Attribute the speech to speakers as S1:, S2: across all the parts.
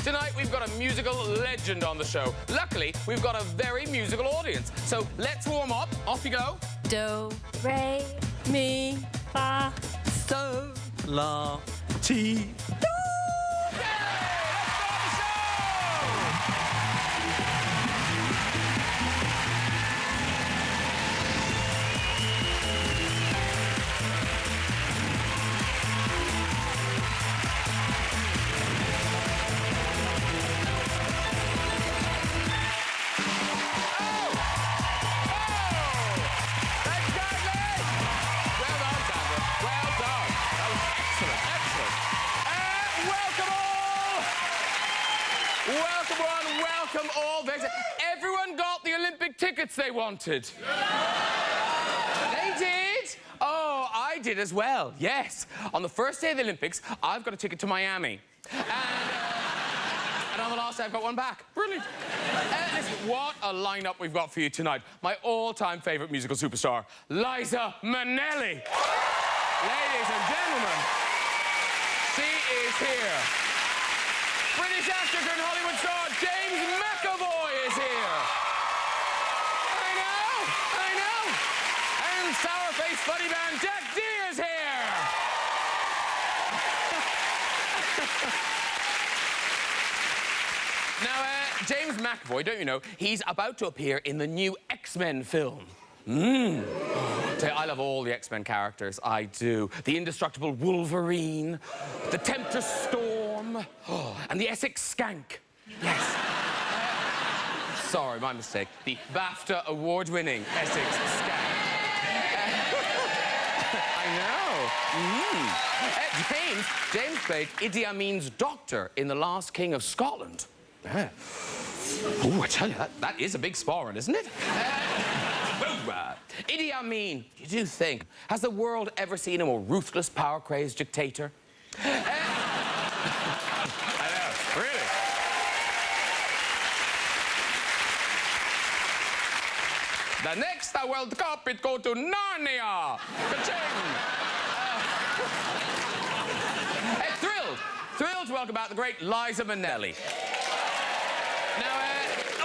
S1: Tonight, we've got a musical legend on the show. Luckily, we've got a very musical audience. So let's warm up. Off you go.
S2: Do, re, mi, fa,
S3: So, la, ti, do.
S1: Welcome all. Everyone got the Olympic tickets they wanted. They did? Oh, I did as well, yes. On the first day of the Olympics, I've got a ticket to Miami. And on the last day, I've got one back. Brilliant. Listen, what a lineup we've got for you tonight. My all-time favourite musical superstar, Liza Minnelli. Ladies and gentlemen, she is here. British actor and Hollywood star James McAvoy is here. I know. And sour-faced funny man Jack D is here. Now, James McAvoy, don't you know, he's about to appear in the new X-Men film. I love all the X-Men characters, I do. The indestructible Wolverine, the Tempter Storm, and the Essex Skank. Yes. Sorry, my mistake. The BAFTA award-winning Essex Skank. I know. James played Idi Amin's doctor in The Last King of Scotland. Yeah. Ooh, I tell you, that is a big sporran, isn't it? Idi Amin, you do think, has the world ever seen a more ruthless, power-crazed dictator? I know, really. The next World Cup, it go to Narnia. Thrilled to welcome out the great Liza Minnelli. Now,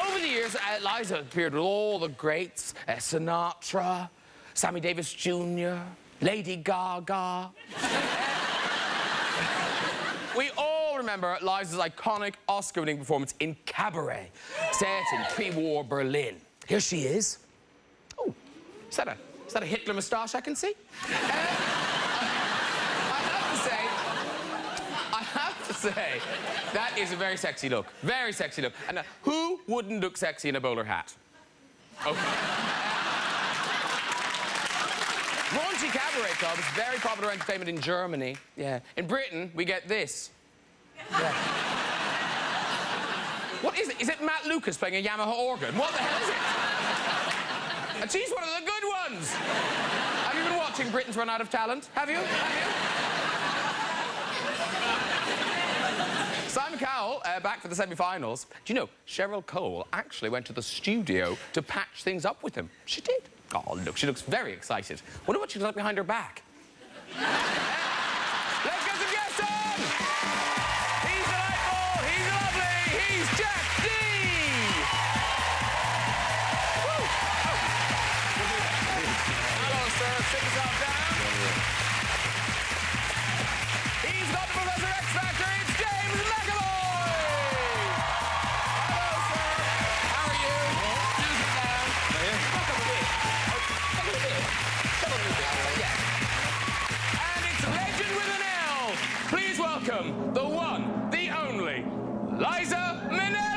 S1: over the years, Liza appeared with all the greats, Sinatra, Sammy Davis Jr., Lady Gaga. We all remember Liza's iconic Oscar-winning performance in Cabaret, set in pre-war Berlin. Here she is. Oh, is that a Hitler moustache I can see? I have to say, that is a very sexy look. Very sexy look. And who wouldn't look sexy in a bowler hat? Okay. Raunchy Cabaret Club is very popular entertainment in Germany. Yeah. In Britain, we get this. Yeah. What is it? Is it Matt Lucas playing a Yamaha organ? What the hell is it? And she's one of the good ones. Have you been watching Britain's Run Out of Talent? Have you? Simon Cowell, back for the semi-finals. Do you know, Cheryl Cole actually went to the studio to patch things up with him. She did. Oh, look, she looks very excited. Wonder what she's like behind her back. Let's get some guests on! He's delightful, he's lovely, he's Jack D! Woo. Oh. Hello, sir. Sit yourself down. He's got the Professor X Factor. It's James McAvoy! Hello, sir. How are you? Do sit down. Back up a bit. Back up a bit. Come on a bit. Yeah. And it's Legend with an L. Please welcome the one, the only, Liza Minnelli!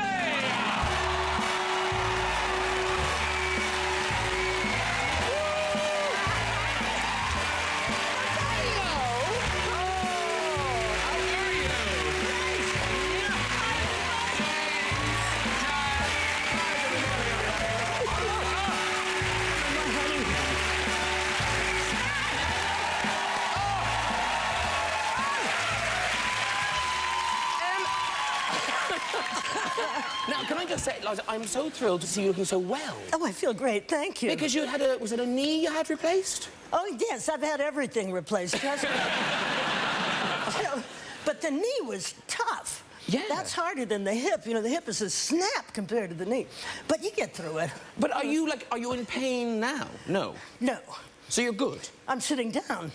S1: Now, can I just say, Liza, I'm so thrilled to see you looking so well.
S4: Oh, I feel great, thank you.
S1: Because you had was it a knee you had replaced?
S4: Oh, yes, I've had everything replaced, trust me. You know, but the knee was tough.
S1: Yeah.
S4: That's harder than the hip. You know, the hip is a snap compared to the knee. But you get through it.
S1: But are you in pain now? No.
S4: No.
S1: So you're good?
S4: I'm sitting down.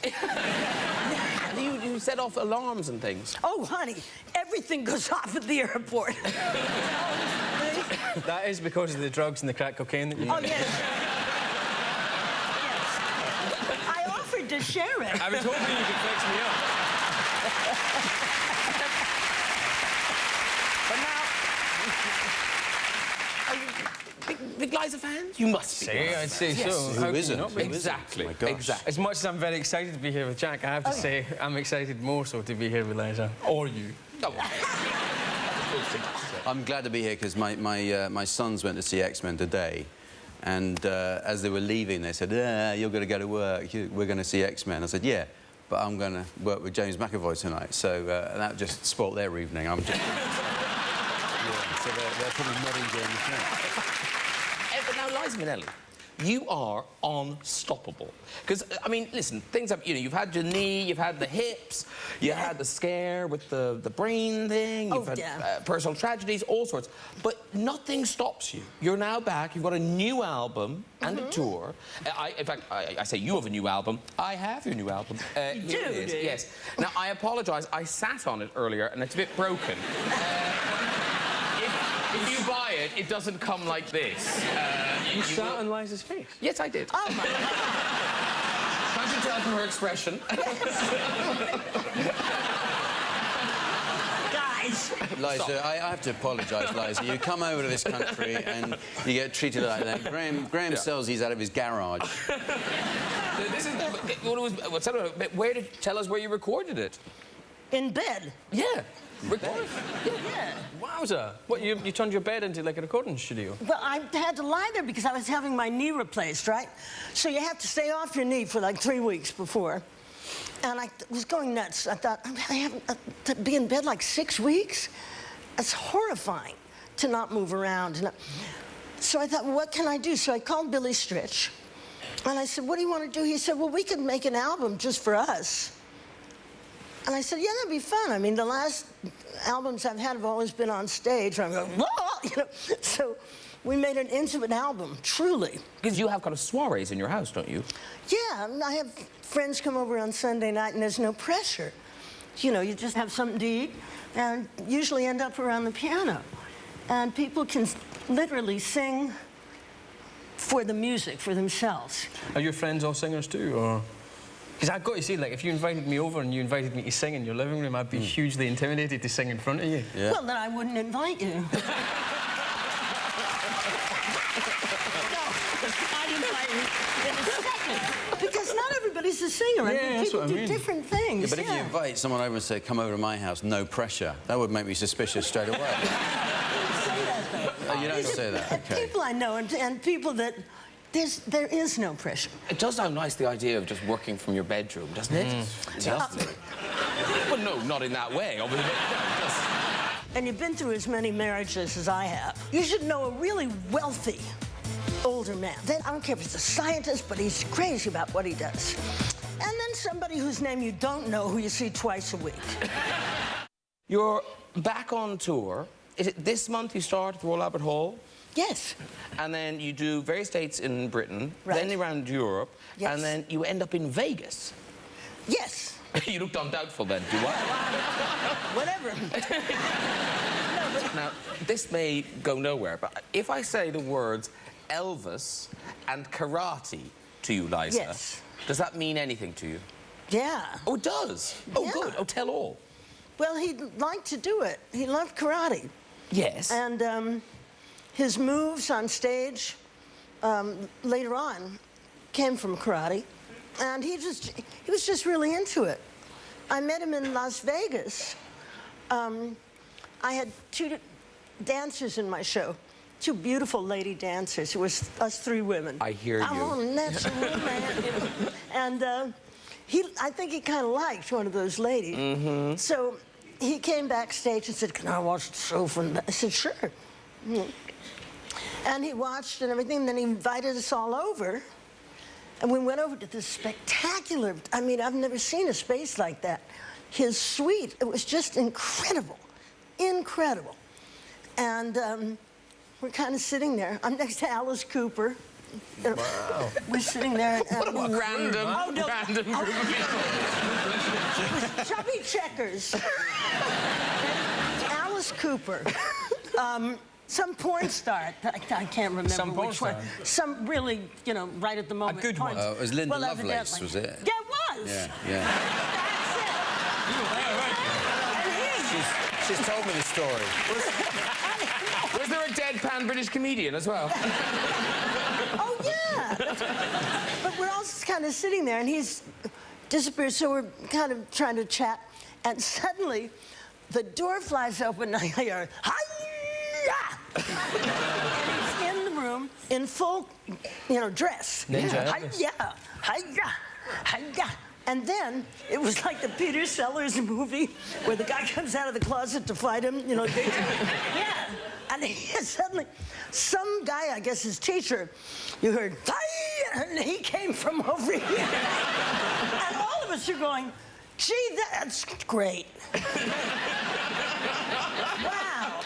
S1: You set off alarms and things.
S4: Oh, honey, everything goes off at the airport.
S3: That is because of the drugs and the crack cocaine that you
S4: Oh, yes. Yes. I offered to share it.
S3: I was hoping you could fix me up.
S1: But now, are you big Liza fans? You must be.
S3: Say, I'd say so.
S5: Who
S3: How can
S5: isn't?
S3: you not be?
S1: Exactly.
S5: Oh my gosh.
S1: Exactly.
S3: As much as I'm very excited to be here with Jack, I have to say I'm excited more so to be here with Liza. Or you.
S1: Oh.
S5: I'm glad to be here because my sons went to see X-Men today, and as they were leaving, they said, "You're going to go to work. We're going to see X-Men." I said, "Yeah, but I'm going to work with James McAvoy tonight." So that just spoilt their evening. I'm just. Yeah, so they're probably nodding during the film.
S1: But now, Liza Minnelli, you are unstoppable. Because, I mean, listen, things have, you know, you've had your knee, you've had the hips, you had the scare with the brain thing, you've had personal tragedies, all sorts. But nothing stops you. You're now back, you've got a new album and a tour. In fact, I say you have a new album. I have your new album.
S4: You
S1: Here it is.
S4: do?
S1: Yes. Now, I apologise, I sat on it earlier and it's a bit broken. If you buy it, it doesn't come like this.
S3: You sat on Liza's face?
S1: Yes, I did.
S4: Oh, my God.
S1: Can't you tell from her expression?
S4: Guys.
S5: Liza, I have to apologise, Liza. You come over to this country and you get treated like that. Graham sells these out of his garage.
S1: This is tell us where you recorded it?
S4: In bed.
S1: Yeah. Recorded.
S4: Yeah.
S3: Wowza. What, you turned your bed into like a recording studio?
S4: Well, I had to lie there because I was having my knee replaced, right? So you have to stay off your knee for like 3 weeks before. And I was going nuts. I thought, I have to be in bed like 6 weeks? It's horrifying to not move around. So I thought, well, what can I do? So I called Billy Stritch. And I said, what do you want to do? He said, well, we could make an album just for us. And I said, yeah, that'd be fun. I mean, the last albums I've had have always been on stage. And I'm going, whoa! You know? So we made an intimate album, truly.
S1: Because you have kind of soirees in your house, don't you?
S4: Yeah, I have friends come over on Sunday night, and there's no pressure. You know, you just have something to eat, and usually end up around the piano. And people can literally sing for the music, for themselves.
S3: Are your friends all singers too, or...? Because I've got to say, like, if you invited me over and you invited me to sing in your living room, I'd be hugely intimidated to sing in front of you.
S5: Yeah.
S4: Well, then I wouldn't invite you. No, I'd invite you in a second. Because not everybody's a singer.
S3: Yeah,
S4: I mean,
S3: that's
S4: people
S3: what I mean.
S4: do different things.
S5: Yeah, but if you invite someone over and say, come over to my house, no pressure, that would make me suspicious straight away. Oh, you don't say that, okay.
S4: People I know and people that... There is no pressure.
S1: It does sound nice, the idea of just working from your bedroom, doesn't it? It's lovely. Well, no, not in that way, obviously.
S4: And you've been through as many marriages as I have. You should know a really wealthy older man. Then I don't care if he's a scientist, but he's crazy about what he does. And then somebody whose name you don't know, who you see twice a week.
S1: You're back on tour. Is it this month you start at the Royal Albert Hall?
S4: Yes.
S1: And then you do various dates in Britain,
S4: Right.
S1: then around Europe,
S4: Yes.
S1: and then you end up in Vegas.
S4: Yes.
S1: You looked undoubtful then, do what?
S4: Whatever.
S1: Now, this may go nowhere, but if I say the words Elvis and karate to you, Liza,
S4: Yes.
S1: does that mean anything to you?
S4: Yeah.
S1: Oh, it does? Oh,
S4: Yeah.
S1: good. Oh, tell all.
S4: Well, he liked to do it. He loved karate.
S1: Yes.
S4: And his moves on stage later on came from karate. And he was just really into it. I met him in Las Vegas. I had 2 dancers in my show, 2 beautiful lady dancers. It was us 3 women.
S1: I hear you.
S4: I'm a natural man. And I think he kind of liked one of those ladies. Mm-hmm. So he came backstage and said, can I watch the show from that? I said, sure. Mm-hmm. And he watched and everything, and then he invited us all over. And we went over to this spectacular, I mean, I've never seen a space like that. His suite, it was just incredible. incredible. And we're kind of sitting there. I'm next to Alice Cooper.
S3: Wow.
S4: We're sitting there. And,
S1: What a random group of people.
S4: Chubby Checkers. Alice Cooper. Some porn star. I can't remember
S3: Some porn
S4: which one.
S3: star?
S4: Some really, you know, right at the moment.
S3: good one.
S5: It was Linda
S4: Well,
S5: Lovelace,
S4: evidently.
S5: was it?
S4: Yeah, it was.
S5: Yeah.
S4: That's
S5: She's told me the story.
S1: Was there a deadpan British comedian as well?
S4: Oh, yeah. But we're all just kind of sitting there, and he's disappeared, so we're kind of trying to chat, and suddenly the door flies open, and I hear, hi-ya! And he's in the room in full, you know, dress.
S3: Ninja Elvis.
S4: Hi-ya! Hi-ya! Hi-ya! And then it was like the Peter Sellers movie where the guy comes out of the closet to fight him, you know. Yeah. And suddenly, some guy, I guess his teacher, you heard, "Hi!" And he came from over here. And all of us are going, gee, that's great. Wow.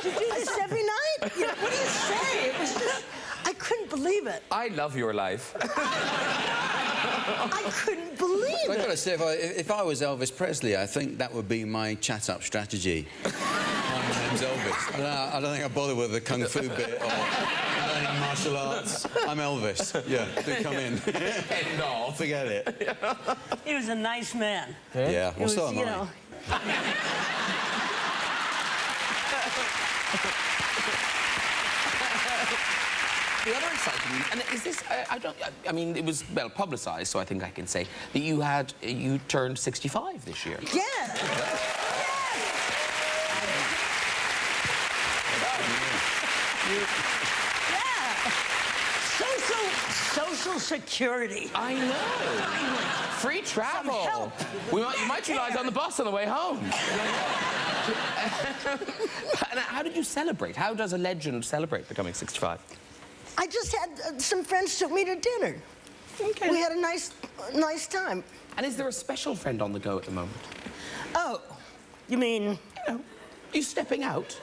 S4: You do this every night? You know, what do you say? It was just, I couldn't believe it.
S1: I love your life.
S4: I couldn't believe
S5: I've got
S4: it.
S5: to say, if I was Elvis Presley, I think that would be my chat-up strategy. My name's Elvis. I don't think I'd bother with the kung fu bit or learning martial arts. I'm Elvis. Yeah, do come in.
S1: End off.
S5: Forget it.
S4: He was a nice man.
S5: Yeah, well, so am
S4: you
S5: I.
S4: know.
S1: The other exciting, and is this? I mean, it was well publicised, so I think I can say that you turned 65 this year.
S4: Yeah. Yeah. Social security.
S1: I know. Free travel.
S4: help.
S1: You might realise on the bus on the way home. And how did you celebrate? How does a legend celebrate becoming 65?
S4: I just had some friends took me to dinner.
S1: Okay.
S4: We had a nice time.
S1: And is there a special friend on the go at the moment?
S4: Oh, you mean?
S1: You know, are you stepping out?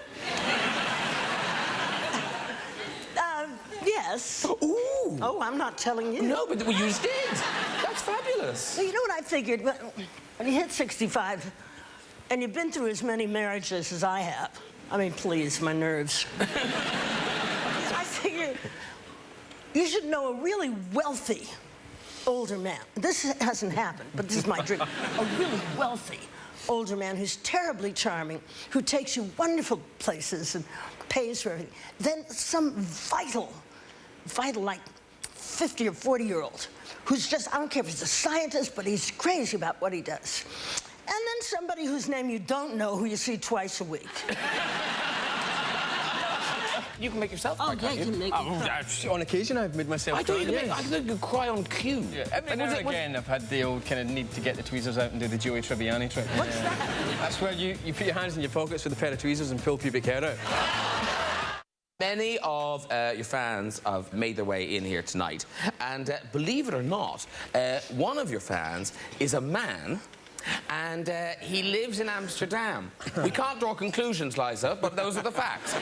S4: Yes.
S1: Ooh.
S4: Oh, I'm not telling you.
S1: No, but you just did. That's fabulous.
S4: Well, you know what I figured? When you hit 65, and you've been through as many marriages as I have. I mean, please, my nerves. I figured you should know a really wealthy older man. This hasn't happened, but this is my dream. A really wealthy older man who's terribly charming, who takes you wonderful places and pays for everything. Then some vital, like 50 or 40-year-old who's just, I don't care if he's a scientist, but he's crazy about what he does. And then somebody whose name you don't know, who you see twice a week.
S1: You can make yourself
S4: Oh,
S1: cry,
S4: yeah,
S1: can't
S4: you can make me cry.
S3: On occasion, I've made myself
S1: I thought
S3: cry,
S1: you could
S3: yes.
S1: I thought you could cry on cue.
S3: Yeah, every now
S1: was
S3: and
S1: it- was-
S3: again, I've had the old kind of need to get the tweezers out and do the Joey Tribbiani trick.
S4: What's that?
S3: That's where you put your hands in your pockets with a pair of tweezers and pull pubic hair out.
S1: Many of your fans have made their way in here tonight. And believe it or not, one of your fans is a man, and he lives in Amsterdam. We can't draw conclusions, Liza, but those are the facts.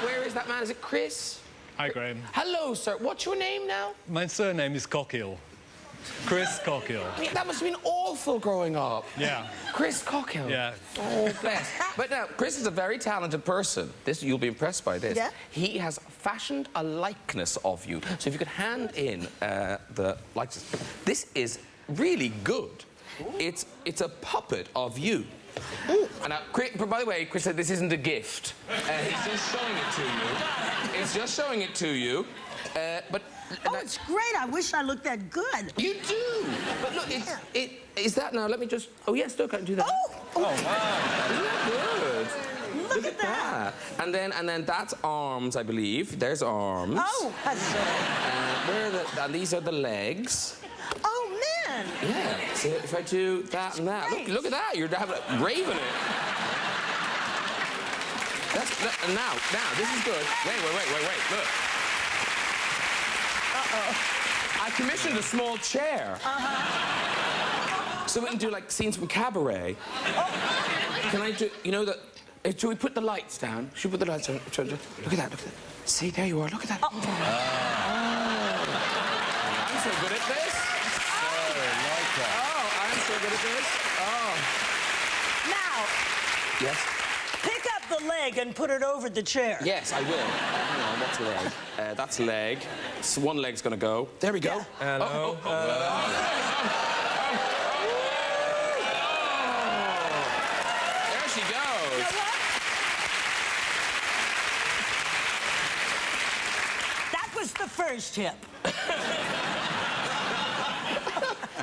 S1: Where is that man? Is it Chris?
S6: Hi, Graham.
S1: Hello, sir. What's your name now?
S6: My surname is Cockhill. Chris Cockhill.
S1: I mean, that must have been awful growing up.
S6: Yeah.
S1: Chris Cockhill.
S6: Yeah.
S1: Oh, bless. But now, Chris is a very talented person. You'll be impressed by this.
S4: Yeah?
S1: He has fashioned a likeness of you. So if you could hand in the likeness. This is really good. It's a puppet of you. And now, by the way, Chris said this isn't a gift. He's just showing it to you. It's just showing it to you. But
S4: Oh, it's great. I wish I looked that good.
S1: you do. But look, is that now? Let me just. Oh yes, look, I can do that.
S4: Oh,
S1: Isn't that good?
S4: look at that.
S1: And then that's arms, I believe. There's arms.
S4: Oh, that's
S1: Where are the? And these are the legs.
S4: Oh, man.
S1: Yeah. So if I do that and that,
S4: Great.
S1: look at that. You're raving it. And now, this is good. Wait. Look. I commissioned a small chair. So we can do like scenes from Cabaret. Can I do? You know that? Should we put the lights down? Should we put the lights down? Look at that. Look at that. See, there you are. Look at that. I'm so good at this. Oh, I'm so good at this. Oh.
S4: Now,
S1: Yes.
S4: pick up the leg and put it over the chair.
S1: Yes, I will. Hang on, what's leg? That's leg. So one leg's gonna go. There we go.
S3: Hello.
S1: There she goes.
S4: You know what? That was the first hip.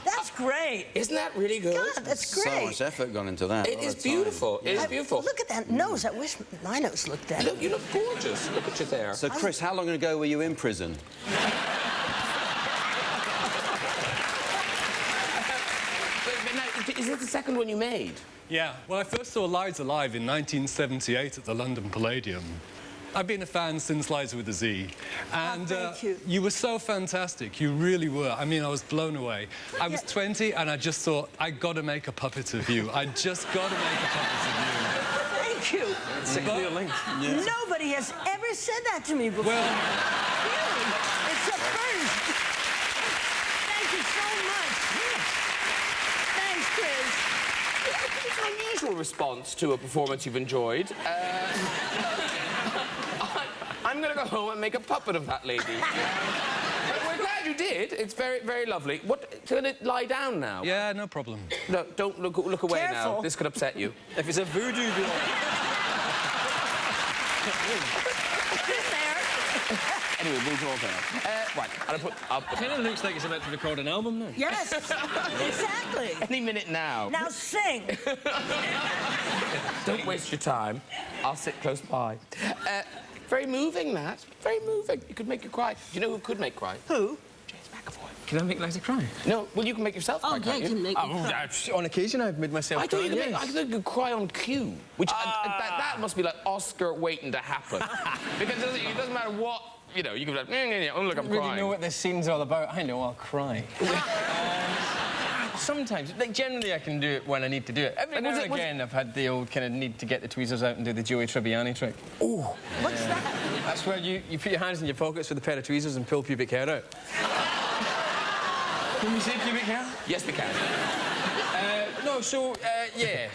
S4: That's great.
S1: Isn't that really good?
S4: God, that's
S5: So
S4: great.
S5: much effort gone into that.
S1: It
S5: all
S1: is
S5: the time.
S1: beautiful. It is beautiful.
S4: Look at that nose. I wish my nose looked that.
S1: Look, you look gorgeous. Look at you there.
S5: So, Chris, how long ago were you in prison?
S1: But now, is this the second one you made?
S6: Yeah, well, I first saw Liza live in 1978 at the London Palladium. I've been a fan since Liza with a Z. And
S4: thank you.
S6: you were so fantastic. You really were. I mean, I was blown away. I was 20 and I just thought, I got to make a puppet of you. I just got to make a puppet of
S4: Thank you.
S3: It's a clear link.
S4: Nobody has ever said that to me before.
S6: you. Well,
S4: Really? It's a first. Thank you so much. Thanks, Chris.
S1: It's an unusual response to a performance you've enjoyed. I'm going to go home and make a puppet of that lady. But we're glad you did. It's very, very lovely. Can it lie down now?
S6: yeah, no problem.
S1: No, don't look away now.
S4: Careful.
S1: This could upset you.
S3: If it's a voodoo doll.
S1: Anyway, we'll draw there. Right, I'll put
S3: Kind of looks like it's about to record an album now.
S4: Yes, exactly.
S1: any minute now.
S4: Now sing.
S1: Don't waste your time. I'll sit close by. Very moving, that. Very moving. It could make you cry. Do you know who could make cry?
S4: Who?
S1: James McAvoy.
S3: Can I make Liza cry?
S1: No, well, you can make yourself cry,
S4: Oh, yeah,
S1: can't
S4: you
S1: you?
S4: can make me cry.
S3: On occasion, I've made myself
S1: I thought
S3: cry.
S1: you could make,
S3: yes.
S1: I thought you could cry on cue, which that must be like Oscar waiting to happen. Because it doesn't matter what, you know, you can be like, oh, look, I'm
S3: really
S1: crying.
S3: know what this scene's all about. I know I'll cry. Sometimes, like generally, I can do it when I need to do it. Every now and again, I've had the old kind of need to get the tweezers out and do the Joey Tribbiani trick.
S1: Oh,
S4: What's that?
S3: That's where you put your hands in your pockets with a pair of tweezers and pull pubic hair out. Can we say pubic hair?
S1: yes, we can.
S3: No, so, yeah.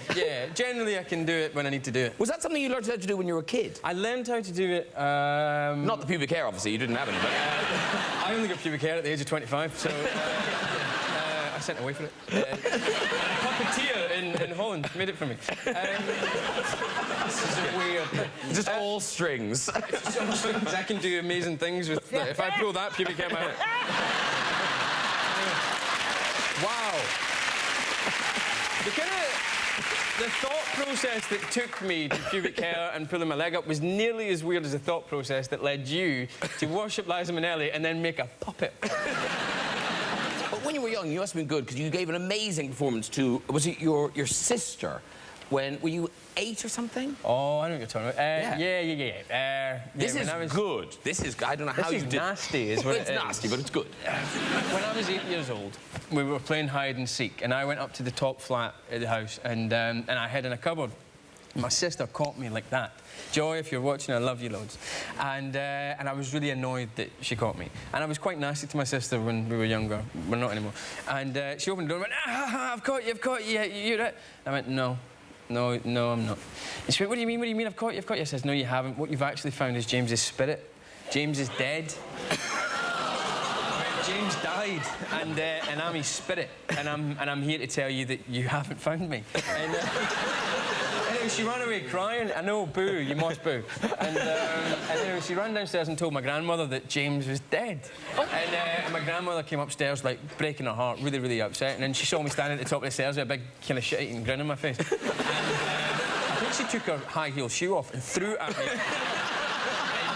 S3: Generally, I can do it when I need to do it.
S1: Was that something you learned how to do when you were a kid?
S3: I learned how to do it.
S1: Not the pubic hair, obviously. You didn't have any, but...
S3: I only got pubic hair at the age of 25, so I sent away for it. Puppeteer in Holland made it for me. This is a weird.
S1: Just all strings.
S3: I can do amazing things with. If I pull that pubic hair out. Wow. The thought process that took me to pubic hair and pulling my leg up was nearly as weird as the thought process that led you to worship Liza Minnelli and then make a puppet.
S1: But when you were young, you must have been good, because you gave an amazing performance to... Was it your sister? Were you 8 or something?
S3: Oh, I know what you're talking about. Yeah.
S1: This is good. This is... I don't know how you did...
S3: nasty, is what
S1: It's nasty, but it's good.
S3: When I was 8 years old, we were playing hide and seek, and I went up to the top flat of the house, and I hid in a cupboard. My sister caught me like that. Joy, if you're watching, I love you loads. And I was really annoyed that she caught me. And I was quite nasty to my sister when we were younger. We're not anymore. And she opened the door and went, I've caught you, you're right. I went, no, I'm not. And she went, what do you mean, I've caught you? I says, no, you haven't. What you've actually found is James's spirit. James is dead. James died, and I'm his spirit, and I'm here to tell you that you haven't found me. And, anyway, she ran away crying. I know, boo, you must boo. And anyway, she ran downstairs and told my grandmother that James was dead. And my grandmother came upstairs, like, breaking her heart, really, really upset. And then she saw me standing at the top of the stairs with a big kind of shit-eating grin on my face. And I think she took her high-heel shoe off and threw it at me.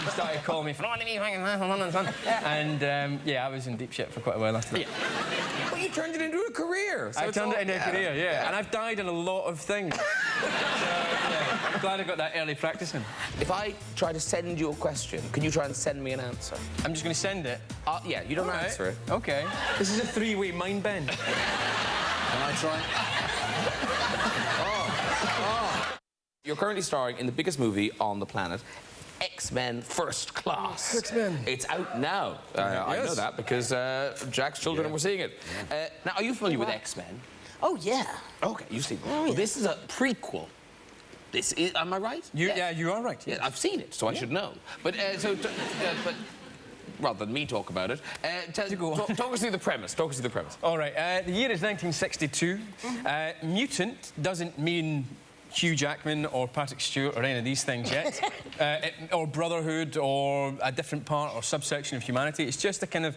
S3: And started calling me, and yeah, I was in deep shit for quite a while after that.
S1: Yeah. Well, you turned it into a career. So
S3: I turned it into a career, yeah. And I've died in a lot of things. So, yeah, I'm glad I got that early practicing.
S1: If I try to send you a question, can you try and send me an answer?
S3: I'm just going to send it.
S1: Yeah, you don't answer it.
S3: OK. This is a three-way mind bend.
S5: Can I try?
S1: You're currently starring in the biggest movie on the planet, X-Men First Class.
S3: X-Men.
S1: It's out now. I know that because Jack's children were seeing it. Now, are you familiar with X-Men?
S4: Oh, yeah.
S1: Okay, you've seen it. Well, this is a prequel. This is, am I right?
S3: Yeah, you are right.
S1: Yeah, I've seen it, so I should know. But, but rather than me talk about it, talk us through the premise. Talk us through the premise.
S3: All right, the year is 1962. Mutant doesn't mean Hugh Jackman or Patrick Stewart or any of these things yet, or Brotherhood or a different part or subsection of humanity. It's just a kind of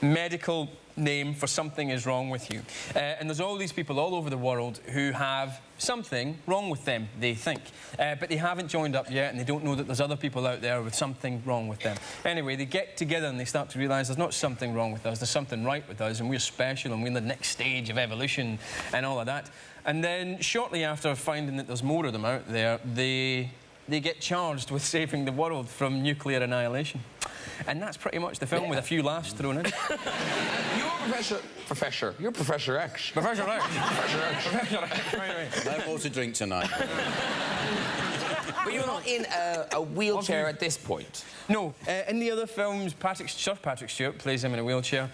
S3: medical name for something is wrong with you. And there's all these people all over the world who have something wrong with them, they think. But they haven't joined up yet and they don't know that there's other people out there with something wrong with them. Anyway, they get together and they start to realise there's not something wrong with us, there's something right with us and we're special and we're in the next stage of evolution and all of that. And then shortly after finding that there's more of them out there, they get charged with saving the world from nuclear annihilation. And that's pretty much the film with a few laughs thrown in.
S1: You're Professor X.
S3: Professor X.
S1: Professor X.
S3: Professor X. Right.
S5: No more to drink tonight.
S1: But you're not in a wheelchair at this point.
S3: No, in the other films, Sir Patrick Stewart plays him in a wheelchair.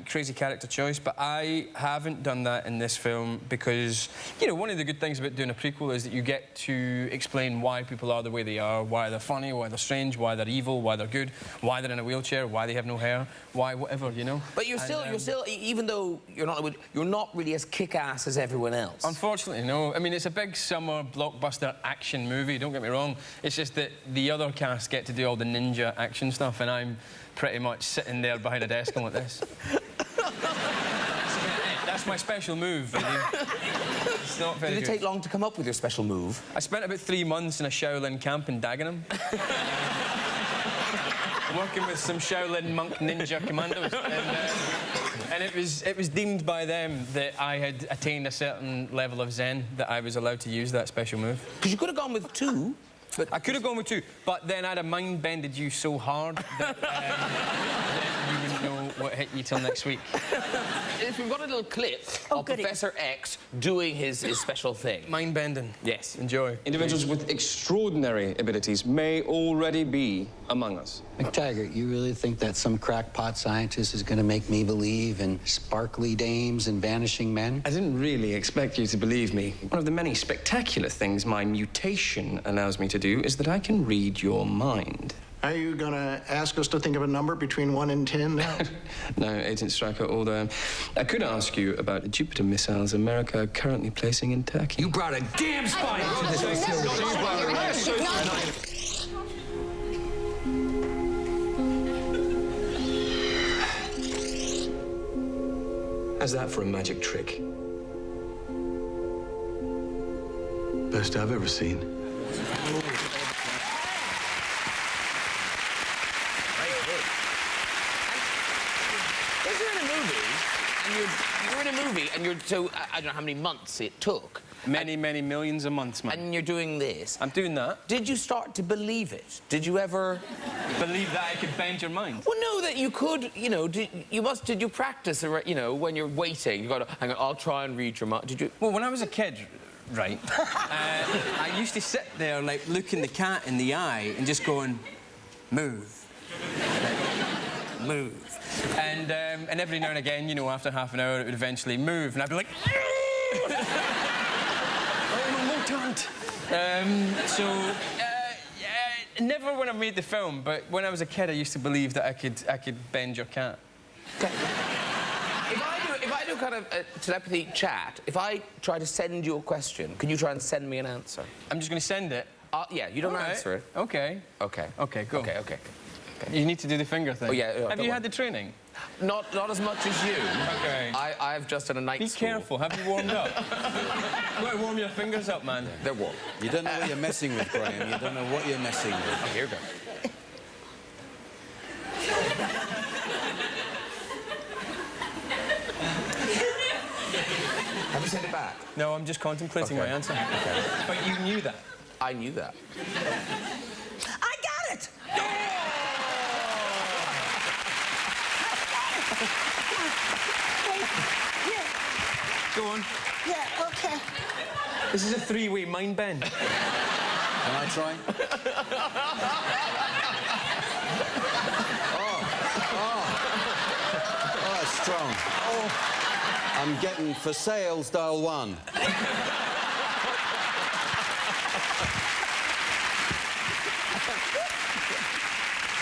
S3: Crazy character choice, but I haven't done that in this film because, you know, one of the good things about doing a prequel is that you get to explain why people are the way they are, why they're funny, why they're strange, why they're evil, why they're good, why they're in a wheelchair, why they have no hair, why whatever, you know.
S1: But you're still, even though you're not really as kick-ass as everyone else.
S3: Unfortunately, no. I mean, it's a big summer blockbuster action movie, don't get me wrong. It's just that the other cast get to do all the ninja action stuff and I'm pretty much sitting there behind a desk going like this. That's my special move, really. It's not very
S1: Did it take long to come up with your special move?
S3: I spent about 3 months in a Shaolin camp in Dagenham. Working with some Shaolin monk ninja commandos. And it was deemed by them that I had attained a certain level of zen that I was allowed to use that special move.
S1: Because you could have gone with 2.
S3: But I could have gone with 2, but then I'd have mind-bended you so hard that, that you wouldn't know what hit you till next week.
S1: We've got a little clip of
S4: goody.
S1: Professor X doing his special thing.
S3: Mind-bending.
S1: Yes.
S3: Enjoy.
S7: Individuals with extraordinary abilities may already be among us.
S8: McTaggart, you really think that some crackpot scientist is going to make me believe in sparkly dames and vanishing men?
S7: I didn't really expect you to believe me. One of the many spectacular things my mutation allows me to do is that I can read your mind.
S9: Are you going to ask us to think of a number between 1 and 10 now?
S7: No, Agent Stryker, although I could ask you about the Jupiter missiles America are currently placing in Turkey.
S8: You brought a damn spy into this facility.
S7: How's that for a magic trick?
S9: Best I've ever seen.
S1: You're in a movie, and you're so I don't know how many months it took.
S3: Many millions of months, man.
S1: And you're doing this.
S3: I'm doing that.
S1: Did you start to believe it? Did you ever
S3: believe that I could bend your mind?
S1: Well, no, that you could. You know, did you practice? You know, when you're waiting, you got to hang on. I'll try and read your mind. Did you?
S3: Well, when I was a kid, right, I used to sit there like looking the cat in the eye and just going, move, move. And every now and again, you know, after half an hour, it would eventually move, and I'd be like, oh, mutant. Never when I made the film, but when I was a kid, I used to believe that I could bend your cat.
S1: Okay. If I do kind of a telepathy chat, if I try to send you a question, can you try and send me an answer?
S3: I'm just going to send it.
S1: Yeah, you don't answer it.
S3: Okay.
S1: Okay.
S3: Okay, go.
S1: Okay.
S3: You need to do the finger thing.
S1: Oh, yeah.
S3: Have you had the training?
S1: Not as much as you.
S3: Okay.
S1: I've just done a night school.
S3: Be careful. Have you warmed up? You got to warm your fingers up, man.
S1: They're warm.
S5: You don't know what you're messing with, Graham. You don't know what you're messing with.
S1: Oh, here we go. Have you sent it back?
S3: No, I'm just contemplating my answer.
S1: Okay.
S3: But you knew that.
S1: I knew that.
S4: I got it!
S3: Go on.
S4: Yeah, okay.
S3: This is a three-way mind bend.
S5: Can I try? Oh, that's strong. Oh. I'm getting for sales, dial 1.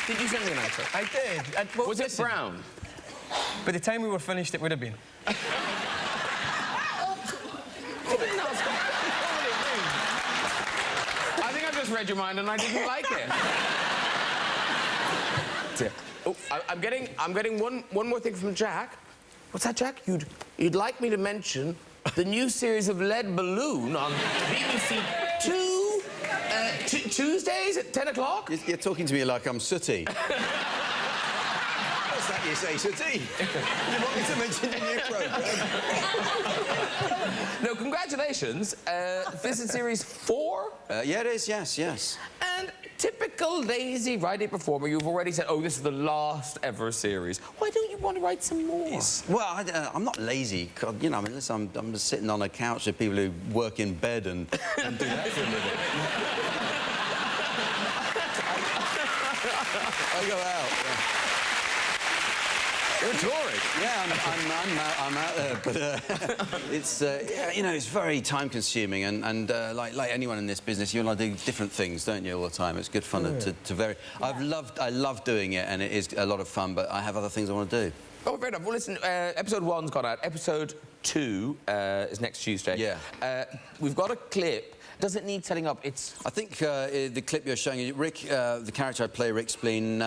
S1: Did you send me an answer?
S3: I did.
S1: Was it brown?
S3: By the time we were finished, it would have been.
S1: I think I just read your mind and I didn't like it. Oh, I'm getting one more thing from Jack. What's that, Jack? You'd like me to mention the new series of Lead Balloon on BBC Two Tuesdays at 10 o'clock?
S5: You're talking to me like I'm sooty. What's that you say, sooty? You want me to mention the new programme?
S1: No, congratulations. This is series 4?
S5: Yeah, it is, yes.
S1: And typical lazy writing performer, you've already said, oh, this is the last ever series. Why don't you want to write some more?
S5: Well, I'm not lazy. God, you know, I mean, listen, I'm just sitting on a couch with people who work in bed and do that for a living. I go out. Yeah.
S1: You're touring.
S5: Yeah, I'm out there, but it's yeah, you know, it's very time-consuming, and like anyone in this business, you want to do different things, don't you, all the time? It's good fun to vary. I love doing it, and it is a lot of fun, but I have other things I want to do.
S1: Oh, fair enough. Well, listen, episode 1's gone out. Episode 2 is next Tuesday.
S5: Yeah.
S1: We've got a clip. Does it need setting up? I
S5: think the clip you're showing, Rick, the character I play, Rick Spleen,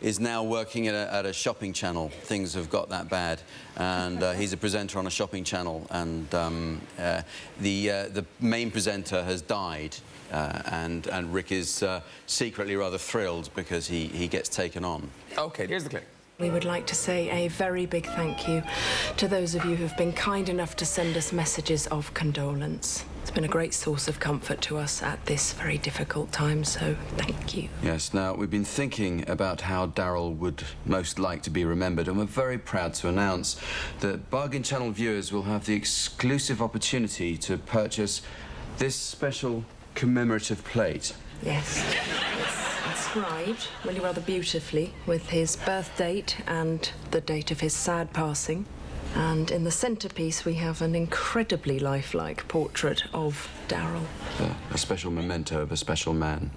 S5: is now working at a shopping channel. Things have got that bad, and he's a presenter on a shopping channel, and the main presenter has died, and Rick is secretly rather thrilled because he gets taken on.
S1: OK, here's the clip.
S2: We would like to say a very big thank you to those of you who've been kind enough to send us messages of condolence. It's been a great source of comfort to us at this very difficult time, so thank you.
S5: Yes, now, we've been thinking about how Darryl would most like to be remembered, and we're very proud to announce that Bargain Channel viewers will have the exclusive opportunity to purchase this special commemorative plate.
S2: Yes. Inscribed, really rather beautifully, with his birth date and the date of his sad passing. And in the centrepiece, we have an incredibly lifelike portrait of Darryl.
S5: A special memento of a special man.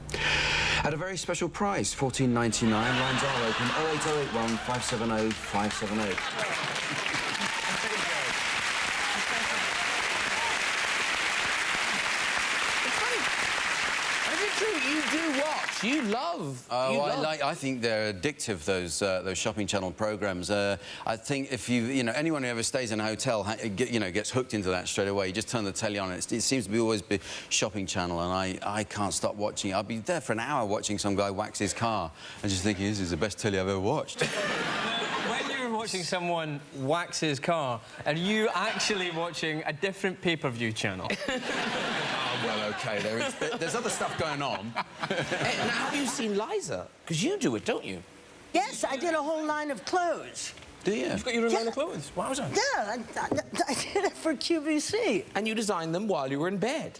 S5: At a very special price, $14.99. Lines are open, 08081 570 578.
S1: You love.
S5: I think they're addictive, those shopping channel programs. I think if you know, anyone who ever stays in a hotel, gets hooked into that straight away. You just turn the telly on, and it seems to be always be shopping channel, and I can't stop watching. I'll be there for an hour watching some guy wax his car, and just thinking, this is the best telly I've ever watched.
S3: When you're watching someone wax his car, are you actually watching a different pay-per-view channel?
S5: Well, OK, there's other stuff going on.
S1: Hey, now, have you seen Liza? Because you do it, don't you?
S4: Yes, I did a whole line of clothes.
S5: Do you?
S3: You've got your own line of clothes? Wowza.
S4: Yeah, I did it for QVC.
S1: And you designed them while you were in bed?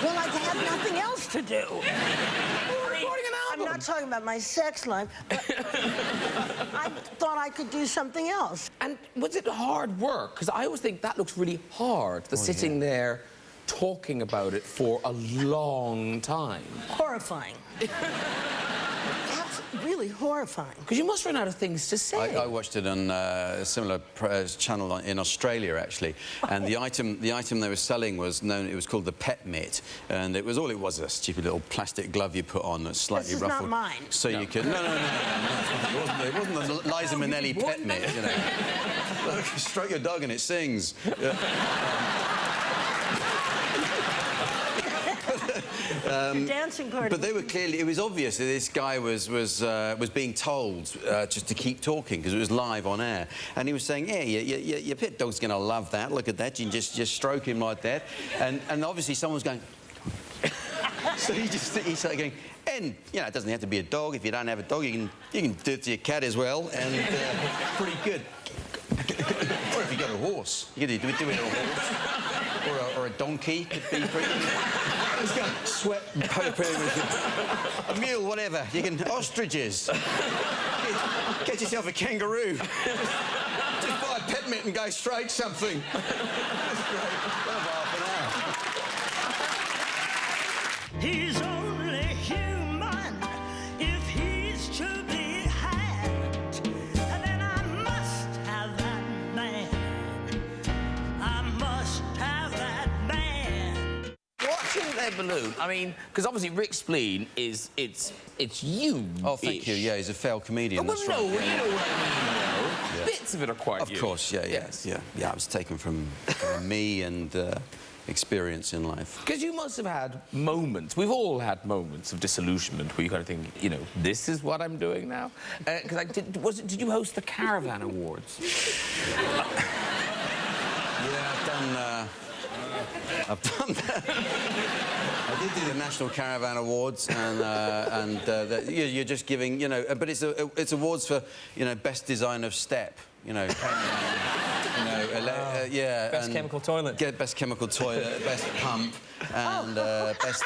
S4: Well, I had nothing else to do. I'm not talking about my sex life, but I thought I could do something else.
S1: And was it hard work? Because I always think that looks really hard, sitting there talking about it for a long time.
S4: Horrifying. That's really horrifying.
S1: Because you must run out of things to say.
S5: I watched it on a similar channel in Australia, actually, and the item they were selling was known. It was called the pet mitt, and it was a stupid little plastic glove you put on that's slightly ruffled.
S4: This is not mine.
S5: So you could no. It wasn't the Liza Minnelli pet mitt, you know. Look, stroke your dog and it sings.
S4: Dancing party.
S5: But they were clearly. It was obvious that this guy was being told just to keep talking because it was live on air, and he was saying, "Yeah, your pet dog's going to love that. Look at that. You can just stroke him like that." And obviously someone's going. So he started going. And it doesn't have to be a dog. If you don't have a dog, you can do it to your cat as well, and pretty good. Or if you got a horse. You could do it on a horse. or a donkey could be pretty... Sweat and poker. A mule, whatever. You can... Ostriches. Get yourself a kangaroo. Just buy a peppermint and go straight something. That's great. Half an hour.
S10: He's only human if he's to be had. And then I must have that man. I must have that man.
S1: Watching their balloon, I mean, because obviously Rick Spleen is, it's you.
S5: Oh, thank you. Yeah, he's a failed comedian.
S1: Well,
S5: that's
S1: no,
S5: right.
S1: you know what I mean, though.
S5: Yeah.
S1: Bits of it are quite you.
S5: Of course, yeah.
S1: Yes.
S5: Yeah, it was taken from me and experience in life.
S1: Because you must have had moments, we've all had moments of disillusionment where you kind of think, you know, this is what I'm doing now? Because did you host the Caravan Awards?
S5: Yeah, I've done that. I did do the National Caravan Awards, and you're just giving, you know, but it's awards for, you know, best design of step, you know, yeah,
S3: Best
S5: and
S3: chemical toilet.
S5: Get best chemical toilet, best pump, and best.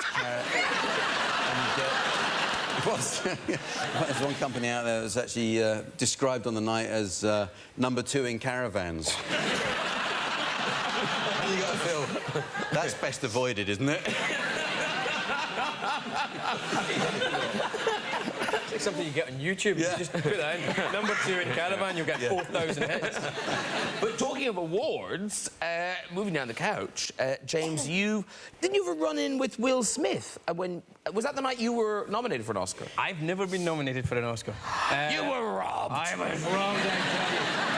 S5: There's one company out there that's actually described on the night as #2 in caravans. You got to feel that's best avoided, isn't it?
S3: It's like something you get on YouTube.
S5: Yeah.
S3: You just put that in. #2 in Caravan, you'll get 4,000 hits.
S1: But talking of awards, moving down the couch, James, didn't you have a run-in with Will Smith? Was that the night you were nominated for an Oscar?
S3: I've never been nominated for an Oscar.
S1: You were robbed.
S3: I was robbed, I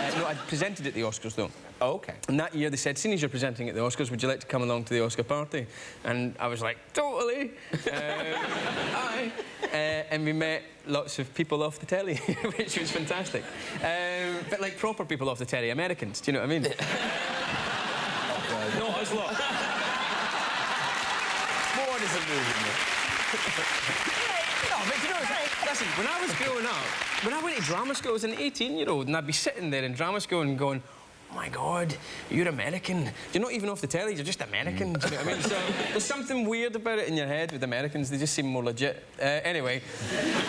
S3: tell you. No, I presented at the Oscars, though.
S1: Oh, OK.
S3: And that year they said, seeing as you're presenting at the Oscars, would you like to come along to the Oscar party? And I was like, totally. Aye. And we met lots of people off the telly, which was fantastic. But like proper people off the telly, Americans, do you know what I mean? Not us lot.
S1: More disillusionment.
S3: No, but you know, listen, when I was growing up, when I went to drama school, I was an 18-year-old, and I'd be sitting there in drama school and going, oh my God, you're American. You're not even off the telly, you're just American. Do you know what I mean? So there's something weird about it in your head with Americans. They just seem more legit. Anyway,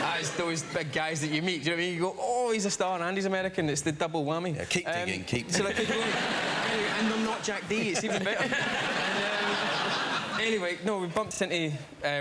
S3: as those big guys that you meet, do you know what I mean? You go, oh, he's a star and he's American. It's the double whammy.
S5: Yeah, keep digging, keep digging.
S3: So like, and I'm not Jack D, it's even better. Anyway, no, we bumped into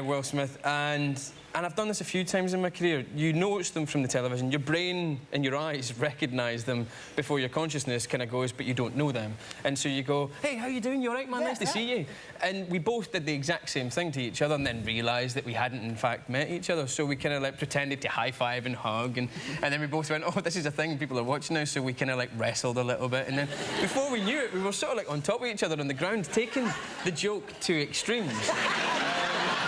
S3: Will Smith, and I've done this a few times in my career. You notice them from the television. Your brain and your eyes recognise them before your consciousness kind of goes, but you don't know them. And so you go, hey, how you doing? You all right, man? Nice to see you. And we both did the exact same thing to each other and then realised that we hadn't, in fact, met each other. So we kind of, like, pretended to high-five and hug, and then we both went, oh, this is a thing people are watching now, so we kind of, like, wrestled a little bit. And then before we knew it, we were sort of, like, on top of each other on the ground, taking the joke to extremes.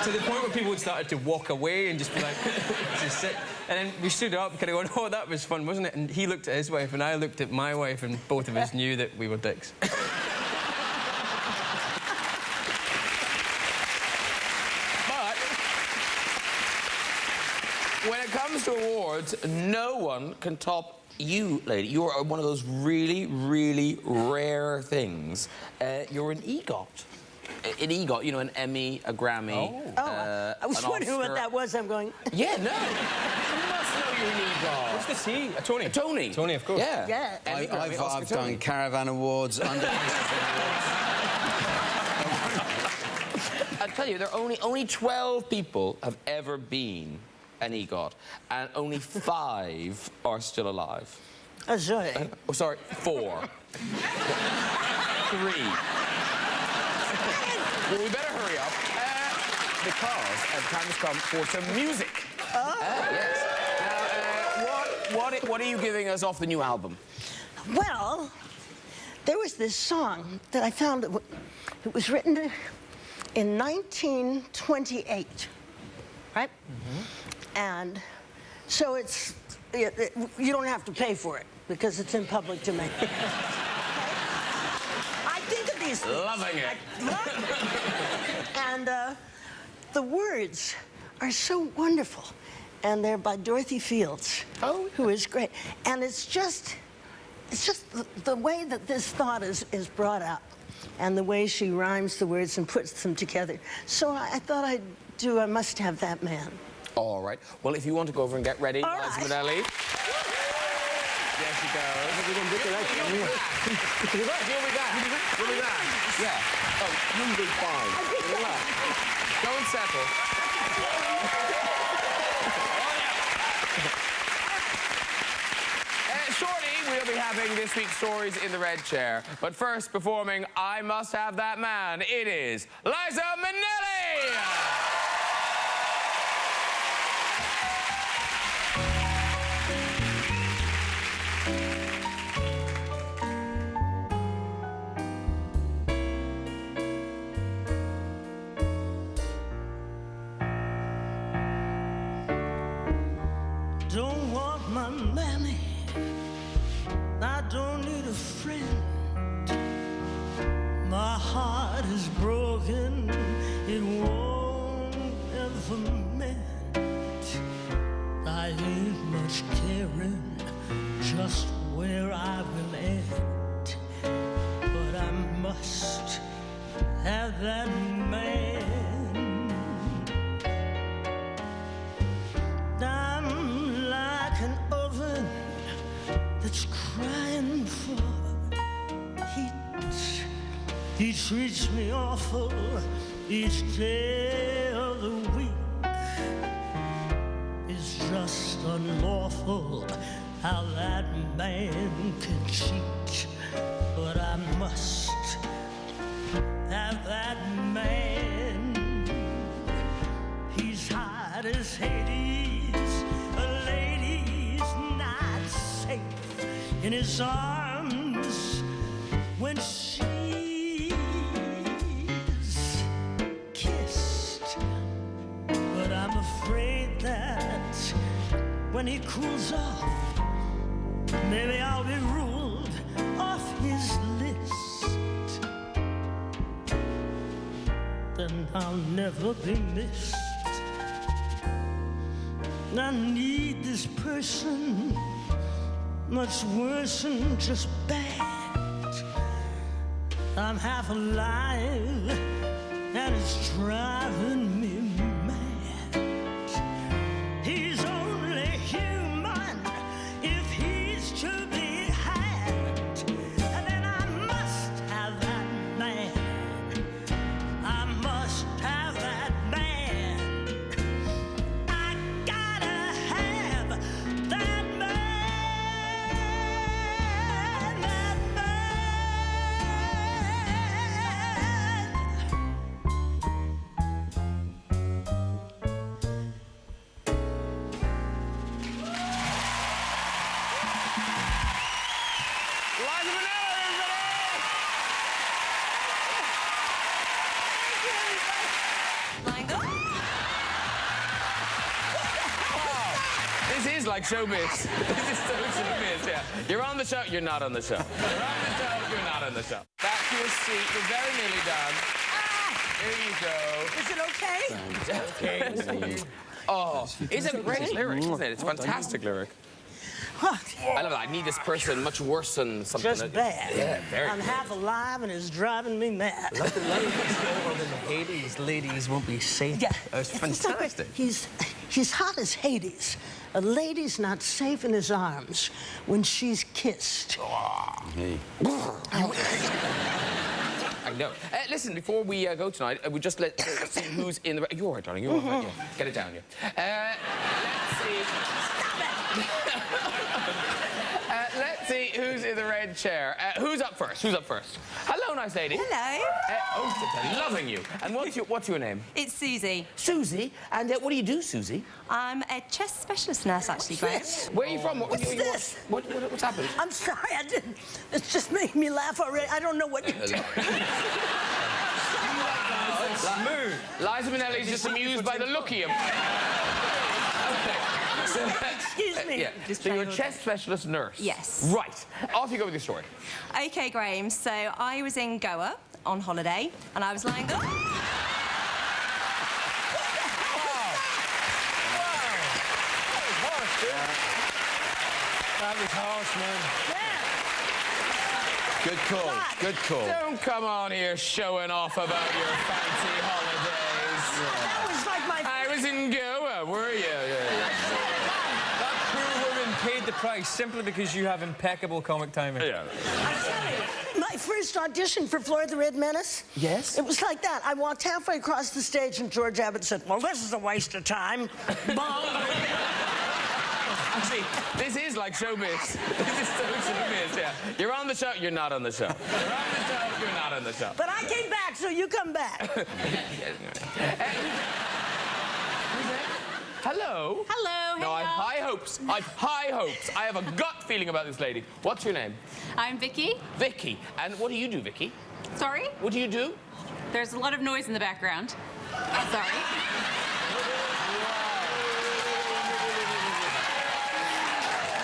S3: To the point where people started to walk away and just be like, just sit. And then we stood up, kind of going, oh, that was fun, wasn't it? And he looked at his wife, and I looked at my wife, and both of us knew that we were dicks.
S1: But when it comes to awards, no one can top you, lady. You are one of those really, really rare things. You're an EGOT. An EGOT, you know, an Emmy, a Grammy.
S4: I was wondering what that was. I'm going.
S1: Yeah, no. You must know you're an EGOT.
S3: What's the C? A Tony.
S1: A Tony.
S3: Tony, of course.
S1: Yeah.
S4: Yeah.
S1: Emmy, Grammy, Oscar,
S5: I've
S1: Tony.
S5: done Caravan Awards, Awards.
S1: I tell you, there are only 12 people have ever been an EGOT, and only 5 are still alive.
S4: Oh, sorry.
S1: Oh, sorry, 4. 3. Well, we better hurry up, because the time has come for some music. Yes. Now, what are you giving us off the new album?
S4: Well, there was this song that I found. It was written in 1928, right? Mm-hmm. And so it's you don't have to pay for it because it's in public domain. I think of these things.
S1: Loving it.
S4: And the words are so wonderful. And they're by Dorothy Fields, who is great. And it's just it's just the way that this thought is brought up and the way she rhymes the words and puts them together. So I thought I'd do I Must Have That Man.
S1: All right. Well, if you want to go over and get ready,
S4: All
S1: Liza
S4: right.
S1: Minnelli. There she goes. You'll be back. You'll be back. You'll be back. Yeah. Oh, you'll be fine. Relax. Go and settle. Shortly, we'll be having this week's Stories in the Red Chair. But first, performing I Must Have That Man, it is Liza Minnelli!
S10: Don't want my mammy. I don't need a friend. My heart is broken. It won't ever mend. I ain't much caring just where I will end. But I must have that man. I'm like an oven that's crying for heat. He treats me awful each day of the week. It's just unlawful how that man can cheat. But I must have that man. He's hot as Hades, a lady's not safe in his arms when she's kissed. But I'm afraid that when he cools off, maybe I'll be ruled off his list. Then I'll never be missed. I need this person much worse than just bad. I'm half alive and it's driving me mad. He's only human if he's to be had. And then I must have that man. I must have that man. I gotta have that man. That
S1: Liza Minnelli, This is like showbiz. This is so showbiz, yeah. You're on the show, you're not on the show. You're on the show, you're not on the show. Back to your seat, you're very nearly done. Here you go.
S4: Is it okay?
S1: Okay. Oh, it's a great lyric, isn't it? It's a fantastic lyric.
S4: What?
S1: I love that. I need this person much worse than something.
S4: Just bad.
S1: Yeah, very.
S4: I'm half alive and it's driving me mad.
S11: Let the over in the Hades, ladies won't be safe.
S4: Yeah.
S11: It's fantastic.
S4: He's hot as Hades. A lady's not safe in his arms when she's kissed.
S5: Hey.
S1: I know. Listen, before we go tonight, we just let's see who's in the... You're all right, darling. You're all right. Yeah. Get it down, yeah. Let's see... Let's see who's in the red chair. Who's up first? Who's up first? Hello, nice lady.
S12: Hello.
S1: Oh, loving you. And what's your name?
S12: It's Susie.
S1: Susie. And what do you do, Susie?
S12: I'm a chest specialist nurse, actually, Graham.
S1: Where are you from?
S4: What's this?
S1: What's happened?
S4: I'm sorry, I didn't. It's just made me laugh already. I don't know what you're doing.
S1: Liza Minnelli's just amused by the look of him. Okay. So,
S4: Excuse me.
S1: Yeah. So you're a chest specialist nurse?
S12: Yes.
S1: Right. Off you go with your story.
S12: OK, Graham, so I was in Goa on holiday, and I was lying...
S1: That
S11: That was harsh, man.
S4: Yeah.
S5: Good call. Good call.
S1: Don't come on here showing off about your fancy holidays.
S4: That was like my...
S1: I was in Goa, were you?
S3: That poor woman paid the price simply because you have impeccable comic timing.
S1: Yeah.
S4: I tell you, my first audition for Flora the Red Menace.
S1: Yes?
S4: It was like that. I walked halfway across the stage and George Abbott said, well, this is a waste of time.
S1: Actually, this is like showbiz. This is so showbiz, yeah. You're on the show, you're not on the show. You're on the show, you're not on the show.
S4: But I came back, so you come back.
S1: Hello?
S12: Hello,
S1: No, I have
S12: hey,
S1: high hopes. I've high hopes. I have a gut feeling about this lady. What's your name?
S12: I'm Vicky.
S1: Vicky. And what do you do, Vicky?
S12: Sorry?
S1: What do you do?
S12: There's a lot of noise in the background. Sorry.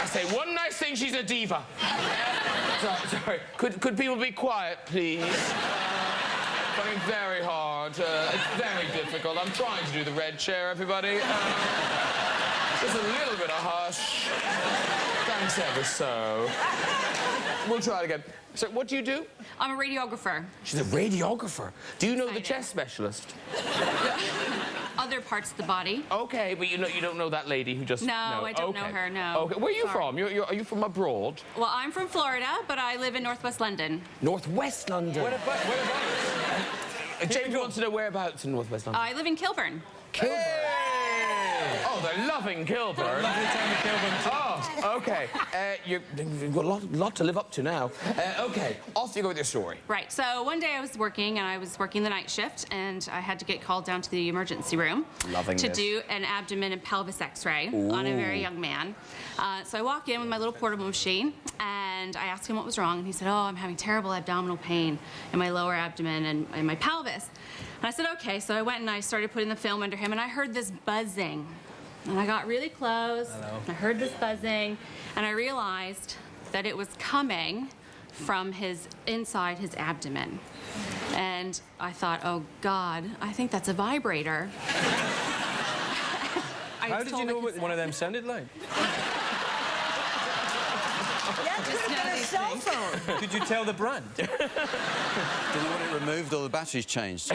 S1: I say one nice thing, she's a diva. Sorry. Could people be quiet, please? Finding very hard. It's very difficult. I'm trying to do the red chair, everybody. Just a little bit of hush. Thanks ever so. We'll try it again. So, what do you do?
S12: I'm a radiographer.
S1: She's a radiographer. Do you know the chest specialist?
S12: Other parts of the body.
S1: Okay, but you don't know that lady who just...
S12: No, I don't know her, no.
S1: Okay, where are you
S12: Sorry.
S1: from? Are you from abroad?
S12: Well, I'm from Florida, but I live in Northwest London.
S1: Northwest London. Whereabouts? James wants to know whereabouts in Northwest London.
S12: I live in Kilburn.
S1: Kilburn. Oh, they're loving Kilburn.
S3: Lovely time in Kilburn.
S1: Oh, okay. You've got a lot to live up to now. Okay, off you go with your story.
S12: Right, so one day I was working, and I was working the night shift, and I had to get called down to the emergency room to do an abdomen and pelvis x-ray on a very young man. So I walk in with my little portable machine, and I asked him what was wrong, and he said, oh, I'm having terrible abdominal pain in my lower abdomen and my pelvis. And I said, okay, so I went and I started putting the film under him, and I heard this buzzing. And I got really close, I heard this buzzing, and I realized that it was coming from inside his abdomen. And I thought, oh God, I think that's a vibrator.
S3: How did you know what one of them sounded like?
S4: Yeah, could have been a cell phone.
S3: Could you tell the brand?
S5: Did you want it removed or the batteries changed?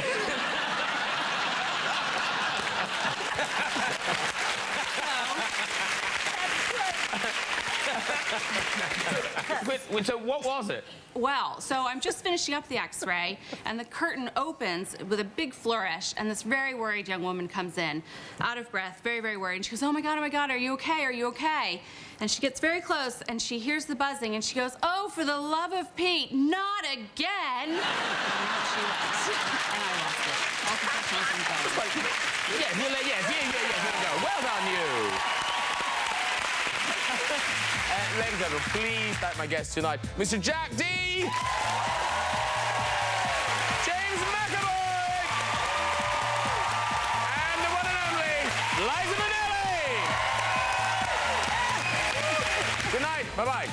S1: So what was it?
S12: Well, so I'm just finishing up the x-ray, and the curtain opens with a big flourish, and this very worried young woman comes in, out of breath, very, very worried. And she goes, oh my God, are you okay? Are you okay? And she gets very close, and she hears the buzzing, and she goes, oh, for the love of Pete, not again. And out she went. And I lost it. All professionalism gone.
S1: Yes, here we go. Well done, you. Ladies and gentlemen, please thank my guests tonight, Mr. Jack D. James McAvoy. And the one and only Liza Minnelli. Good night. Bye-bye.